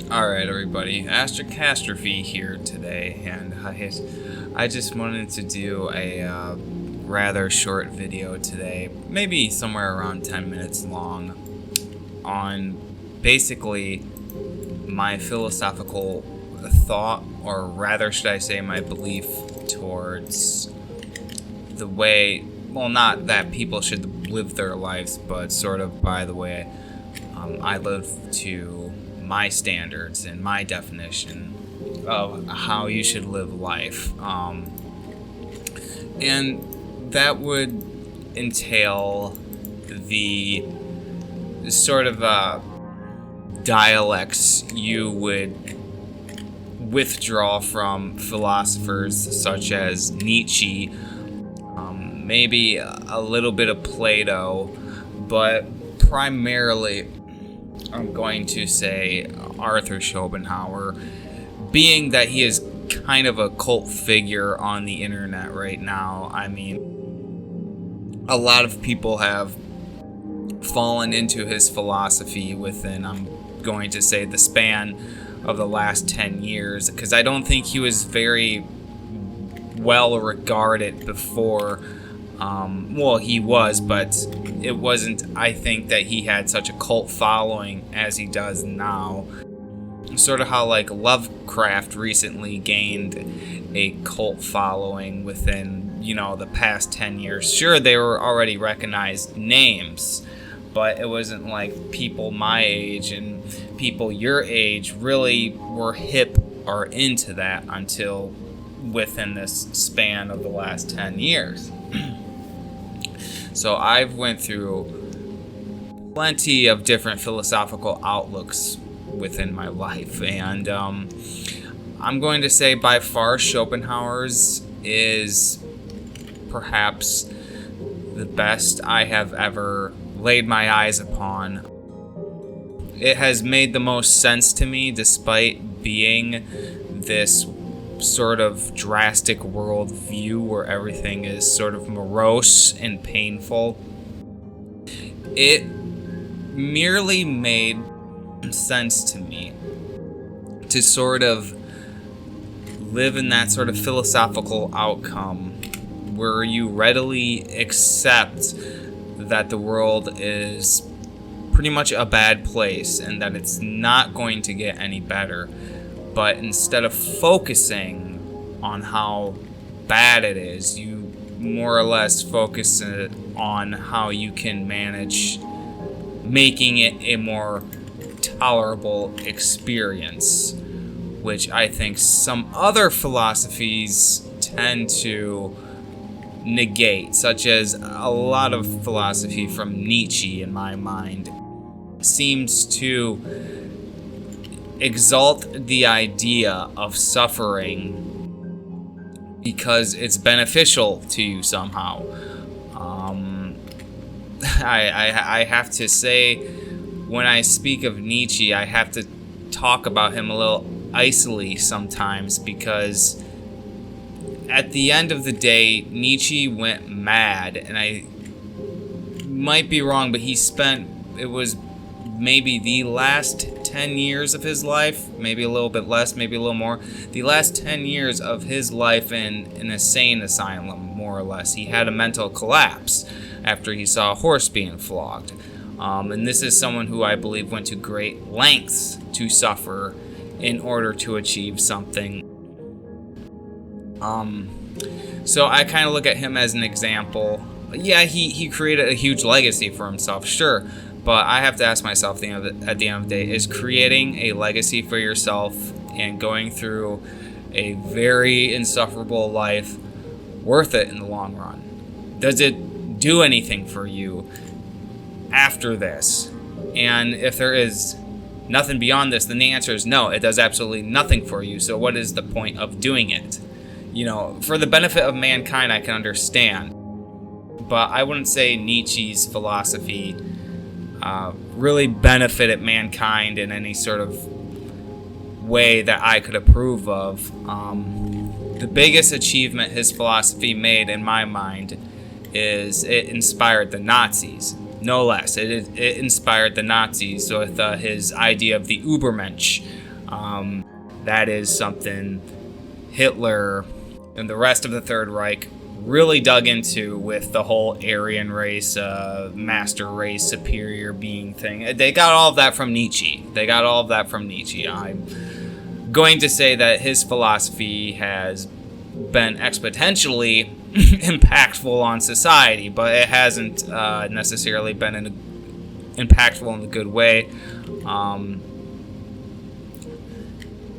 Alright, everybody, Astrocastrophe here today, and I just wanted to do a rather short video today, maybe somewhere around 10 minutes long, on basically my philosophical thought, or rather, should I say, my belief towards the way, well, not that people should live their lives, but sort of by the way I live to my standards and my definition of how you should live life. And that would entail the sort of dialects you would withdraw from philosophers such as Nietzsche, maybe a little bit of Plato, but primarily I'm going to say Arthur Schopenhauer, being that he is kind of a cult figure on the internet right now. I mean, a lot of people have fallen into his philosophy within, I'm going to say, the span of the last 10 years, because I don't think he was very well regarded before. Well, he was, but it wasn't, I think, that he had such a cult following as he does now. Sort of how, like, Lovecraft recently gained a cult following within, the past 10 years. Sure, they were already recognized names, but it wasn't like people my age and people your age really were hip or into that until within this span of the last 10 years. So I've went through plenty of different philosophical outlooks within my life, and I'm going to say by far Schopenhauer's is perhaps the best I have ever laid my eyes upon. It has made the most sense to me despite being this sort of drastic world view where everything is sort of morose and painful. It merely made sense to me to sort of live in that sort of philosophical outcome where you readily accept that the world is pretty much a bad place and that it's not going to get any better. But instead of focusing on how bad it is, you more or less focus on how you can manage making it a more tolerable experience, which I think some other philosophies tend to negate, such as a lot of philosophy from Nietzsche, in my mind, seems to exalt the idea of suffering because it's beneficial to you somehow. I have to say, when I speak of Nietzsche, I have to talk about him a little icily sometimes, because at the end of the day, Nietzsche went mad, and I might be wrong, but it was maybe the last 10 years of his life, maybe a little bit less, maybe a little more, the last 10 years of his life in an insane asylum, more or less. He had a mental collapse after he saw a horse being flogged. And this is someone who I believe went to great lengths to suffer in order to achieve something. So I kind of look at him as an example. Yeah, he created a huge legacy for himself, sure. But I have to ask myself at the end of the day, is creating a legacy for yourself and going through a very insufferable life worth it in the long run? Does it do anything for you after this? And if there is nothing beyond this, then the answer is no, it does absolutely nothing for you. So what is the point of doing it? For the benefit of mankind, I can understand. But I wouldn't say Nietzsche's philosophy really benefited mankind in any sort of way that I could approve of. The biggest achievement his philosophy made, in my mind, is it inspired the Nazis. No less. It inspired the Nazis with his idea of the Übermensch, That is something Hitler and the rest of the Third Reich really dug into with the whole Aryan race, master race, superior being thing. They got all of that from Nietzsche. I'm going to say that his philosophy has been exponentially impactful on society, but it hasn't necessarily been impactful in a good way.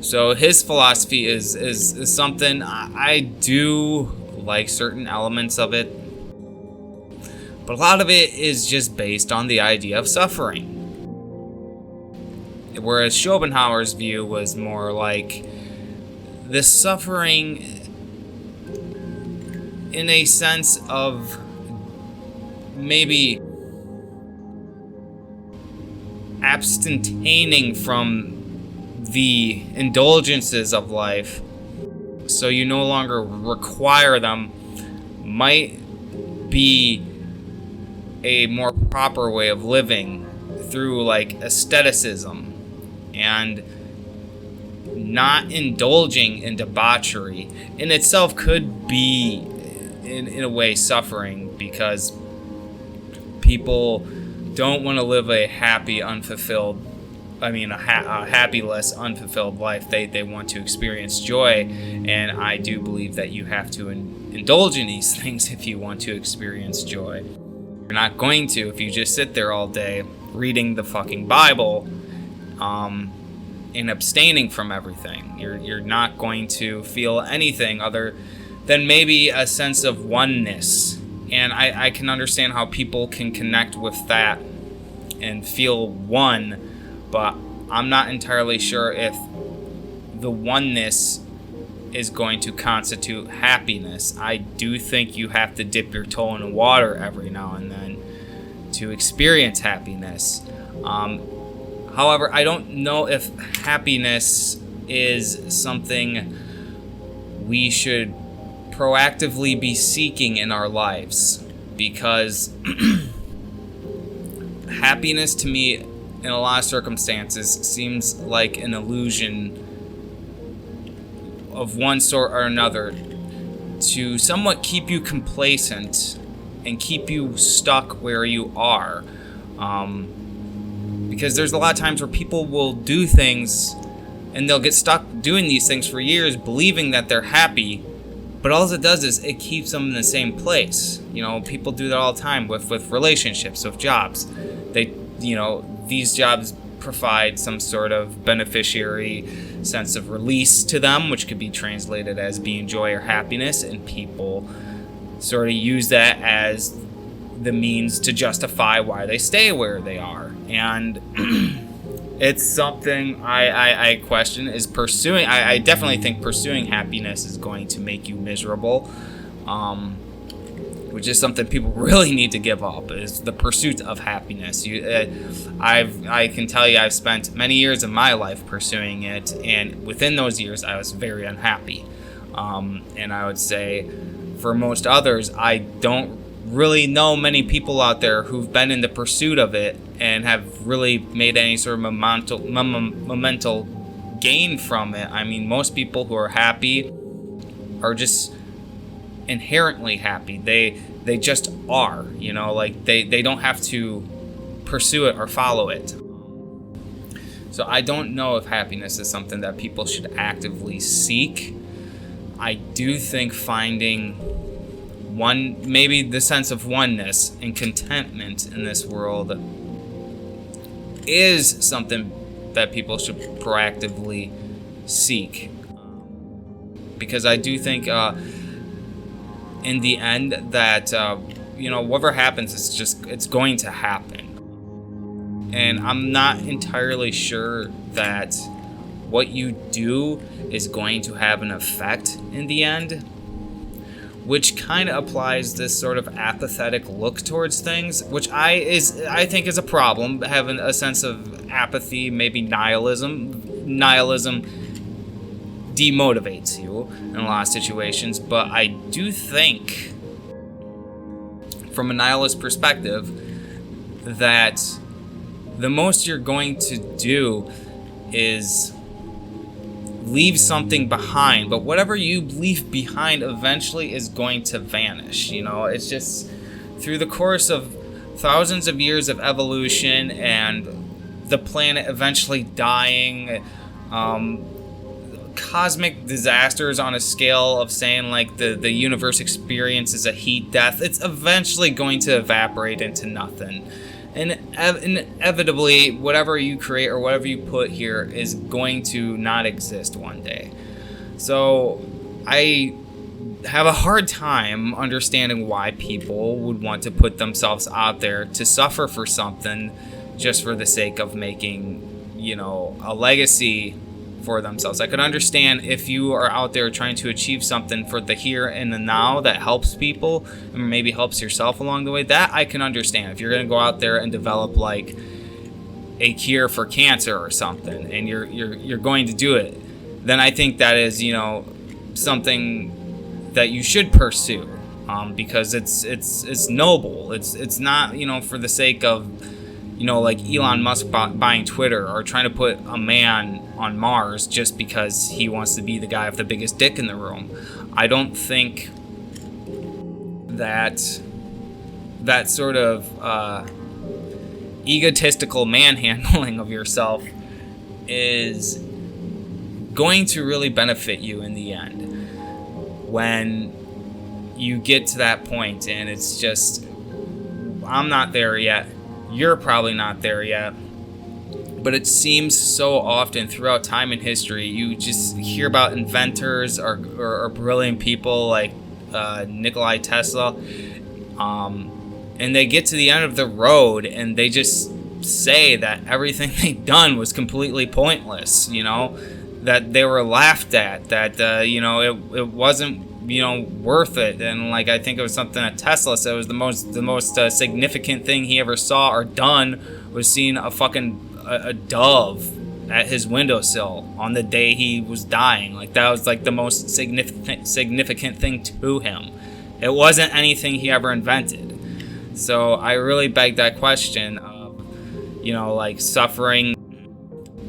So his philosophy is something I do like certain elements of it, but a lot of it is just based on the idea of suffering. Whereas Schopenhauer's view was more like the suffering in a sense of maybe abstaining from the indulgences of life, so you no longer require them, might be a more proper way of living through like aestheticism and not indulging in debauchery in itself could be in a way suffering, because people don't want to live a happy, unfulfilled, a happyless, unfulfilled life. They want to experience joy, and I do believe that you have to indulge in these things if you want to experience joy. You're not going to if you just sit there all day reading the fucking Bible and abstaining from everything. You're not going to feel anything other than maybe a sense of oneness. And I can understand how people can connect with that and feel one, but I'm not entirely sure if the oneness is going to constitute happiness. I do think you have to dip your toe in the water every now and then to experience happiness. However, I don't know if happiness is something we should proactively be seeking in our lives, because happiness to me in a lot of circumstances seems like an illusion of one sort or another to somewhat keep you complacent and keep you stuck where you are. Because there's a lot of times where people will do things and they'll get stuck doing these things for years believing that they're happy, but all it does is it keeps them in the same place. You know, people do that all the time with relationships, with jobs. These jobs provide some sort of beneficiary sense of release to them, which could be translated as being joy or happiness, and people sort of use that as the means to justify why they stay where they are. And it's something I question is pursuing. I definitely think pursuing happiness is going to make you miserable, which is something people really need to give up, is the pursuit of happiness. I can tell you I've spent many years of my life pursuing it, and within those years I was very unhappy. And I would say for most others, I don't really know many people out there who've been in the pursuit of it and have really made any sort of momental gain from it. I mean, most people who are happy are just inherently happy. They just are, like they don't have to pursue it or follow it. So I don't know if happiness is something that people should actively seek. I do think finding maybe the sense of oneness and contentment in this world is something that people should proactively seek, because I do think in the end that whatever happens, it's going to happen, and I'm not entirely sure that what you do is going to have an effect in the end, which kind of applies this sort of apathetic look towards things, which I think is a problem, having a sense of apathy, maybe nihilism. Nihilism demotivates you in a lot of situations, but I do think, from a nihilist perspective, that the most you're going to do is leave something behind, but whatever you leave behind eventually is going to vanish. It's just through the course of thousands of years of evolution and the planet eventually dying, cosmic disasters on a scale of saying like the universe experiences a heat death, it's eventually going to evaporate into nothing. And inevitably, whatever you create or whatever you put here is going to not exist one day. So I have a hard time understanding why people would want to put themselves out there to suffer for something just for the sake of making, a legacy for themselves. I could understand if you are out there trying to achieve something for the here and the now that helps people and maybe helps yourself along the way. That I can understand. If you're going to go out there and develop like a cure for cancer or something, and you're going to do it, then I think that is something that you should pursue, because it's noble. It's not for the sake of like Elon Musk buying Twitter or trying to put a man on Mars just because he wants to be the guy with the biggest dick in the room. I don't think that sort of egotistical manhandling of yourself is going to really benefit you in the end. When you get to that point and it's just, I'm not there yet. You're probably not there yet. But it seems so often throughout time and history, you just hear about inventors or brilliant people like Nikola Tesla, and they get to the end of the road and they just say that everything they've done was completely pointless, that they were laughed at, that it wasn't worth it. And like I think it was something that Tesla said was the most significant thing he ever saw or done was seeing a dove at his windowsill on the day he was dying. Like that was like the most significant thing to him. It wasn't anything he ever invented. So I really beg that question of like suffering.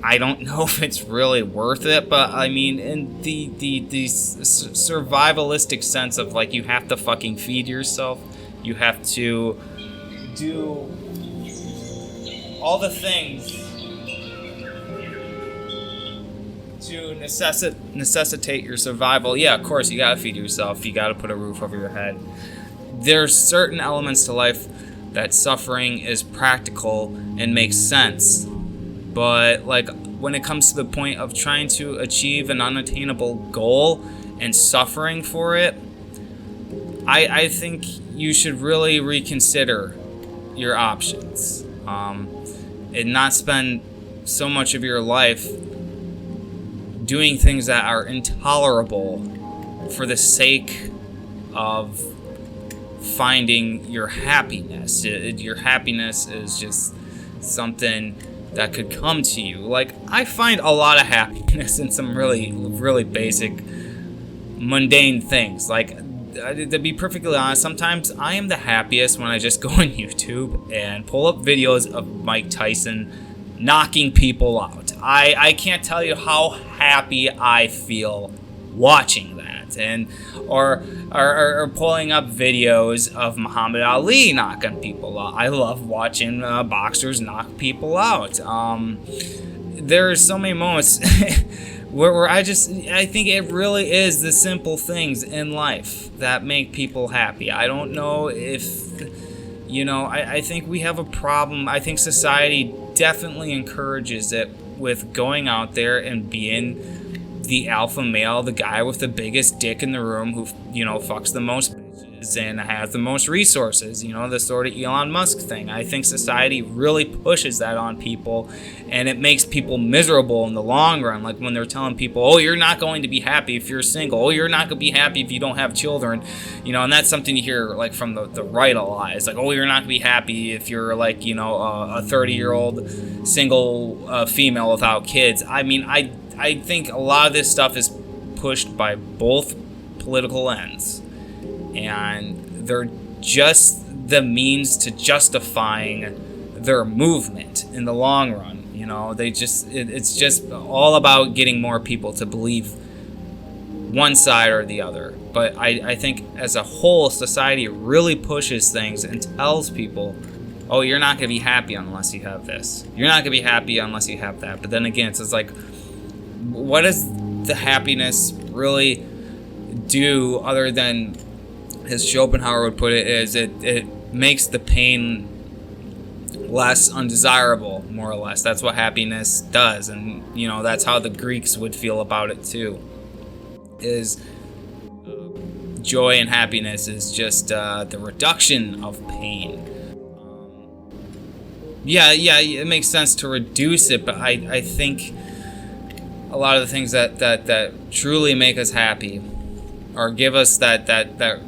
I don't know if it's really worth it, but I mean, in the survivalistic sense of like you have to fucking feed yourself, you have to do all the things to necessitate your survival. Yeah, of course, you gotta feed yourself, you gotta put a roof over your head. There's certain elements to life that suffering is practical and makes sense. But like when it comes to the point of trying to achieve an unattainable goal and suffering for it, I think you should really reconsider your options, and not spend so much of your life doing things that are intolerable for the sake of finding your happiness. Your happiness is just something that could come to you. Like, I find a lot of happiness in some really, really basic, mundane things. Like, to be perfectly honest, sometimes I am the happiest when I just go on YouTube and pull up videos of Mike Tyson knocking people out. I can't tell you how happy I feel watching that. And or pulling up videos of Muhammad Ali knocking people out. I love watching boxers knock people out. There's so many moments where I think it really is the simple things in life that make people happy. I don't know if, I think we have a problem. I think society definitely encourages it with going out there and being the alpha male, the guy with the biggest dick in the room who, fucks the most bitches and has the most resources, the sort of Elon Musk thing. I think society really pushes that on people, and it makes people miserable in the long run. Like when they're telling people, oh, you're not going to be happy if you're single. Oh, you're not going to be happy if you don't have children. And that's something you hear like from the right a lot. It's like, oh, you're not going to be happy if you're like, a 30-year-old single female without kids. I mean, I think a lot of this stuff is pushed by both political ends, and they're just the means to justifying their movement in the long run. You know, it's just all about getting more people to believe one side or the other. But I think as a whole, society really pushes things and tells people, oh, you're not going to be happy unless you have this. You're not going to be happy unless you have that. But then again, it's just like, what does the happiness really do other than, as Schopenhauer would put it, is it makes the pain less undesirable, more or less. That's what happiness does. And, you know, that's how the Greeks would feel about it too. Is joy and happiness is just the reduction of pain. Yeah, it makes sense to reduce it, but I think a lot of the things that truly make us happy or give us that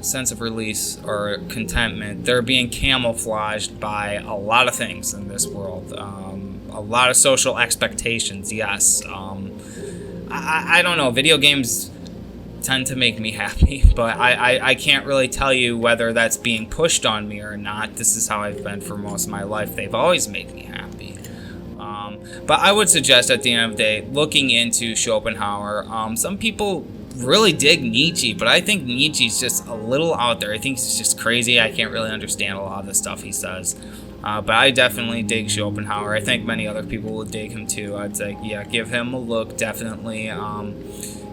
sense of release or contentment, they're being camouflaged by a lot of things in this world. A lot of social expectations, yes. I don't know, video games tend to make me happy, but I can't really tell you whether that's being pushed on me or not. This is how I've been for most of my life. They've always made me happy. But I would suggest at the end of the day, looking into Schopenhauer. Some people really dig Nietzsche, but I think Nietzsche's just a little out there. I think he's just crazy. I can't really understand a lot of the stuff he says. But I definitely dig Schopenhauer. I think many other people would dig him too. I'd say, yeah, give him a look, definitely.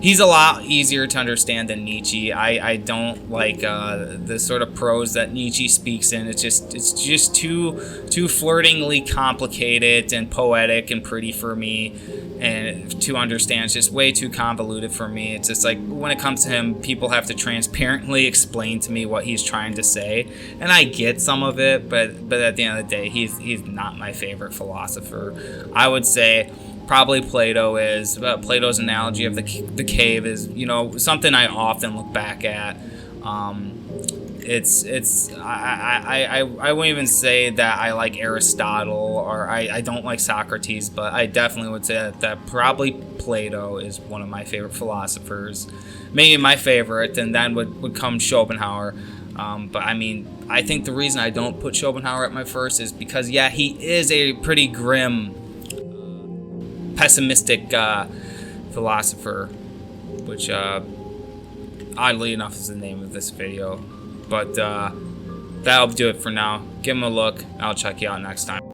He's a lot easier to understand than Nietzsche. I don't like the sort of prose that Nietzsche speaks in. It's just too flirtingly complicated and poetic and pretty for me, and to understand. It's just way too convoluted for me. It's just like when it comes to him, people have to transparently explain to me what he's trying to say, and I get some of it, but at the end of the day, he's not my favorite philosopher. I would say probably Plato is. Plato's analogy of the cave is, you know, something I often look back at. I wouldn't even say that I like Aristotle or I don't like Socrates, but I definitely would say that probably Plato is one of my favorite philosophers, maybe my favorite, and then would come Schopenhauer. But I mean, I think the reason I don't put Schopenhauer at my first is because, yeah, he is a pretty grim, pessimistic philosopher, which oddly enough is the name of this video. But that'll do it for now. Give him a look. I'll check you out next time.